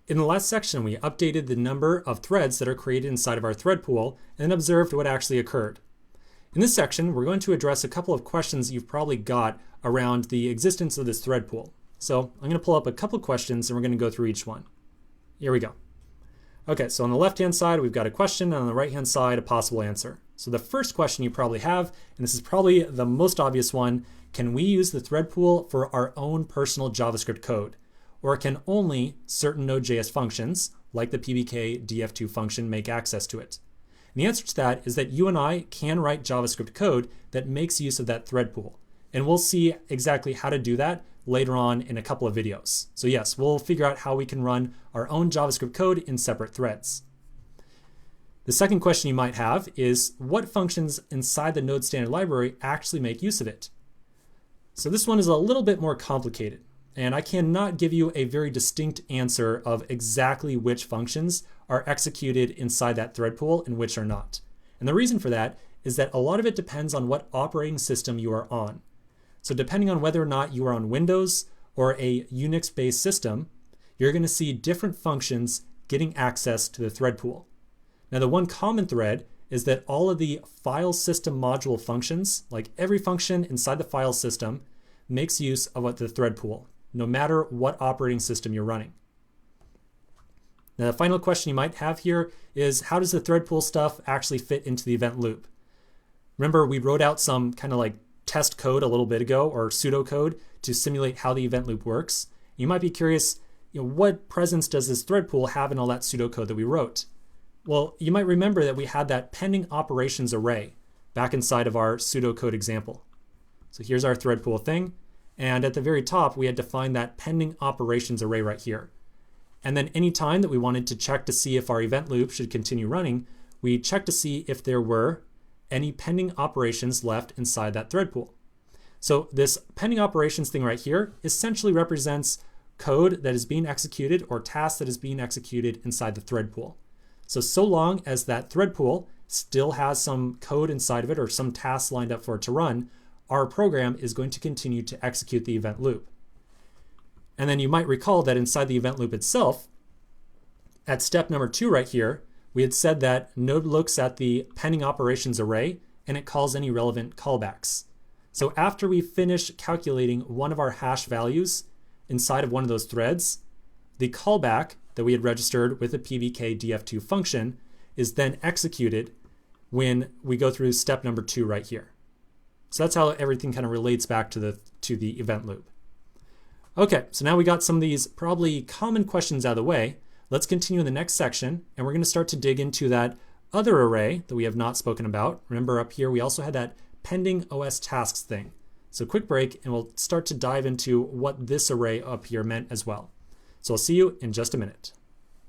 In the last section, we updated the number of threads that are created inside of our thread pool and observed what actually occurred. In this section, we're going to address a couple of questions you've probably got around the existence of this thread pool. So I'm going to pull up a couple of questions and we're going to go through each one. Here we go. Okay, so on the left-hand side, we've got a question, and on the right-hand side, a possible answer. So the first question you probably have, and this is probably the most obvious one, can we use the thread pool for our own personal JavaScript code? Or can only certain Node.js functions, like the PBK df2 function, make access to it? And the answer to that is that you and I can write JavaScript code that makes use of that thread pool. And we'll see exactly how to do that later on in a couple of videos. So yes, we'll figure out how we can run our own JavaScript code in separate threads. The second question you might have is, what functions inside the Node standard library actually make use of it? So this one is a little bit more complicated, and I cannot give you a very distinct answer of exactly which functions are executed inside that thread pool and which are not. And the reason for that is that a lot of it depends on what operating system you are on. So depending on whether or not you are on Windows or a Unix-based system, you're going to see different functions getting access to the thread pool. Now, the one common thread is that all of the file system module functions, like every function inside the file system, makes use of the thread pool, no matter what operating system you're running. Now, the final question you might have here is, how does the thread pool stuff actually fit into the event loop? Remember, we wrote out some kind of like test code a little bit ago, or pseudocode, to simulate how the event loop works. You might be curious, what presence does this thread pool have in all that pseudocode that we wrote? Well, you might remember that we had that pending operations array back inside of our pseudocode example. So here's our thread pool thing. And at the very top, we had defined that pending operations array right here. And then any time that we wanted to check to see if our event loop should continue running, we checked to see if there were any pending operations left inside that thread pool. So this pending operations thing right here essentially represents code that is being executed or task that is being executed inside the thread pool. So long as that thread pool still has some code inside of it or some tasks lined up for it to run, our program is going to continue to execute the event loop. And then you might recall that inside the event loop itself, at step number 2 right here, we had said that Node looks at the pending operations array and it calls any relevant callbacks. So after we finish calculating one of our hash values inside of one of those threads, the callback that we had registered with the PBK df2 function is then executed when we go through step number 2 right here. So that's how everything kind of relates back to the event loop. Okay, so now we got some of these probably common questions out of the way. Let's continue in the next section, and we're going to start to dig into that other array that we have not spoken about. Remember, up here we also had that pending OS tasks thing. So quick break, and we'll start to dive into what this array up here meant as well. So I'll see you in just a minute.